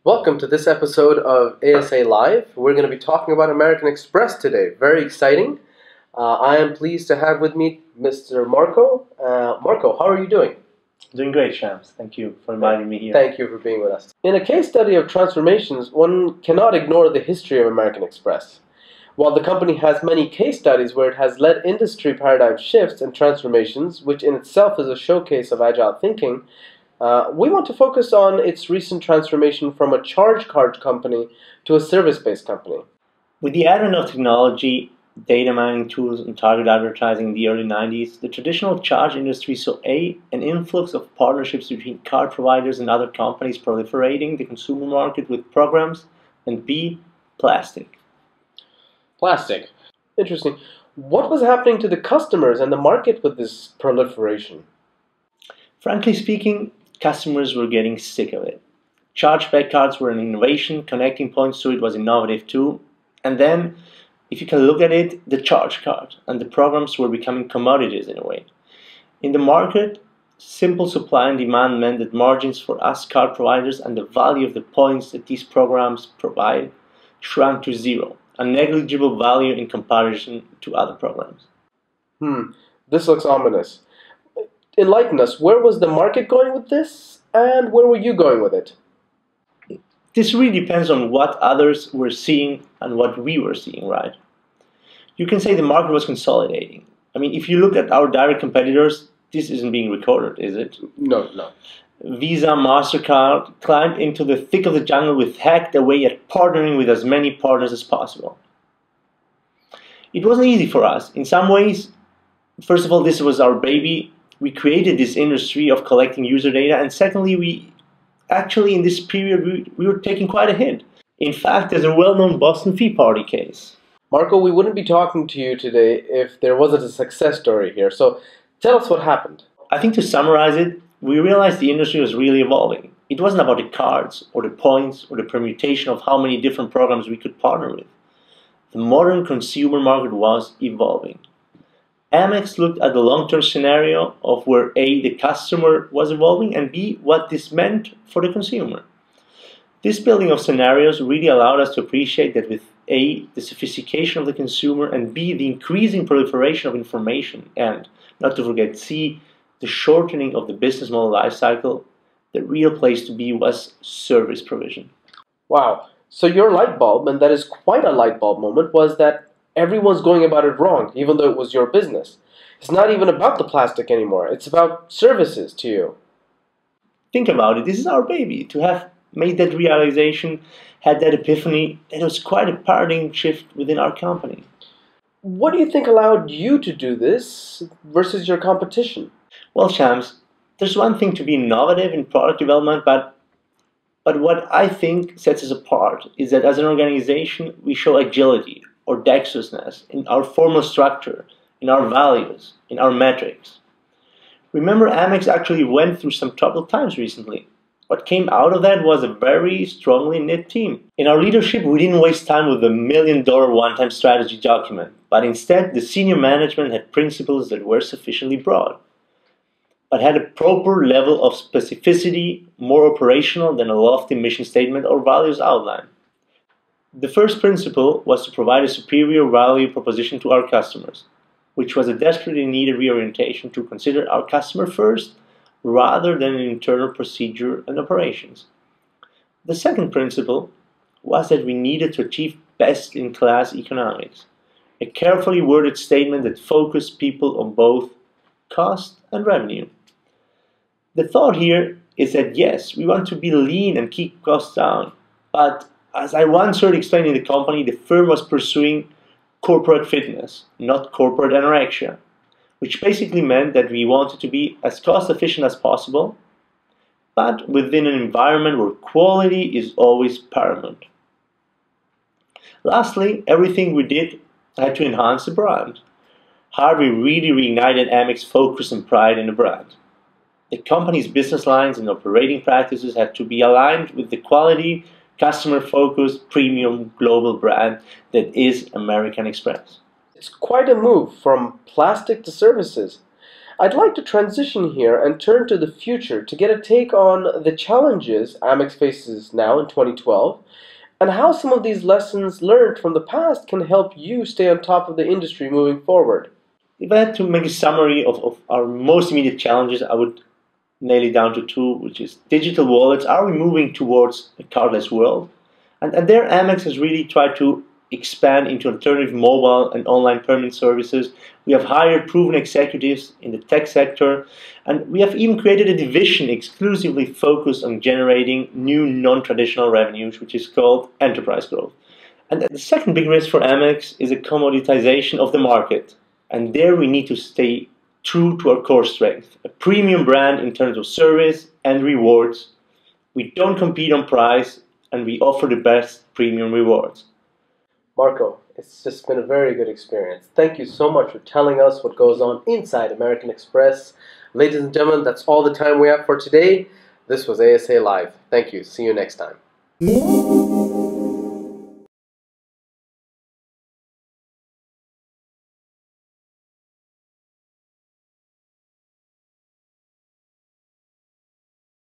Welcome to this episode of ASA Live. We're going to be talking about American Express today. Very exciting. I am pleased to have with me Mr. Marco. Marco, how are you doing? Doing great, Shams. Thank you for inviting me here. Thank you for being with us. In a case study of transformations, one cannot ignore the history of American Express. While the company has many case studies where it has led industry paradigm shifts and transformations, which in itself is a showcase of agile thinking, we want to focus on its recent transformation from a charge card company to a service-based company. With the advent of technology, data mining tools, and target advertising in the early 90s, the traditional charge industry saw an influx of partnerships between card providers and other companies proliferating the consumer market with programs, and B, plastic. Plastic. Interesting. What was happening to the customers and the market with this proliferation? Frankly speaking, customers were getting sick of it. Chargeback cards were an innovation, connecting points to it was innovative too, and then, if you can look at it, the charge card and the programs were becoming commodities in a way. In the market, simple supply and demand meant that margins for us card providers and the value of the points that these programs provide shrank to zero, a negligible value in comparison to other programs. This looks ominous. Enlighten us, where was the market going with this, and where were you going with it? This really depends on what others were seeing and what we were seeing, right? You can say the market was consolidating. I mean, if you look at our direct competitors, this isn't being recorded, is it? No. Visa, MasterCard climbed into the thick of the jungle with hacked away at partnering with as many partners as possible. It wasn't easy for us. In some ways, first of all, this was our baby. We created this industry of collecting user data, and secondly, in this period, we were taking quite a hit. In fact, there's a well-known Boston Tea Party case. Marco, we wouldn't be talking to you today if there wasn't a success story here, so tell us what happened. I think to summarize it, we realized the industry was really evolving. It wasn't about the cards, or the points, or the permutation of how many different programs we could partner with. The modern consumer market was evolving. Amex looked at the long-term scenario of where A, the customer was evolving, and B, what this meant for the consumer. This building of scenarios really allowed us to appreciate that with A, the sophistication of the consumer, and B, the increasing proliferation of information, and, not to forget, C, the shortening of the business model lifecycle, the real place to be was service provision. Wow, so your light bulb, and that is quite a light bulb moment, was that everyone's going about it wrong, even though it was your business. It's not even about the plastic anymore. It's about services to you. Think about it. This is our baby. To have made that realization, had that epiphany, it was quite a paradigm shift within our company. What do you think allowed you to do this versus your competition? Well, Shams, there's one thing to be innovative in product development, but what I think sets us apart is that as an organization, we show agility or dexterousness in our formal structure, in our values, in our metrics. Remember, Amex actually went through some troubled times recently. What came out of that was a very strongly knit team. In our leadership, we didn't waste time with a $1 million one-time strategy document, but instead the senior management had principles that were sufficiently broad, but had a proper level of specificity, more operational than a lofty mission statement or values outline. The first principle was to provide a superior value proposition to our customers, which was a desperately needed reorientation to consider our customer first rather than an internal procedure and operations. The second principle was that we needed to achieve best-in-class economics, a carefully worded statement that focused people on both cost and revenue. The thought here is that yes, we want to be lean and keep costs down, but as I once heard explained in the company, the firm was pursuing corporate fitness, not corporate anorexia, which basically meant that we wanted to be as cost efficient as possible, but within an environment where quality is always paramount. Lastly, everything we did had to enhance the brand. Harvey really reignited Amex's focus and pride in the brand. The company's business lines and operating practices had to be aligned with the quality, customer-focused, premium global brand that is American Express. It's quite a move from plastic to services. I'd like to transition here and turn to the future to get a take on the challenges Amex faces now in 2012 and how some of these lessons learned from the past can help you stay on top of the industry moving forward. If I had to make a summary of our most immediate challenges, I would nail it down to two, which is digital wallets. Are we moving towards a cardless world? And there, Amex has really tried to expand into alternative mobile and online payment services. We have hired proven executives in the tech sector, and we have even created a division exclusively focused on generating new non-traditional revenues, which is called enterprise growth. And the second big risk for Amex is a commoditization of the market. And there we need to stay true to our core strength, a premium brand in terms of service and rewards. We don't compete on price, and we offer the best premium rewards. Marco, it's just been a very good experience. Thank you so much for telling us what goes on inside American Express. Ladies and gentlemen, that's all the time we have for today. This was ASA Live. Thank you. See you next time.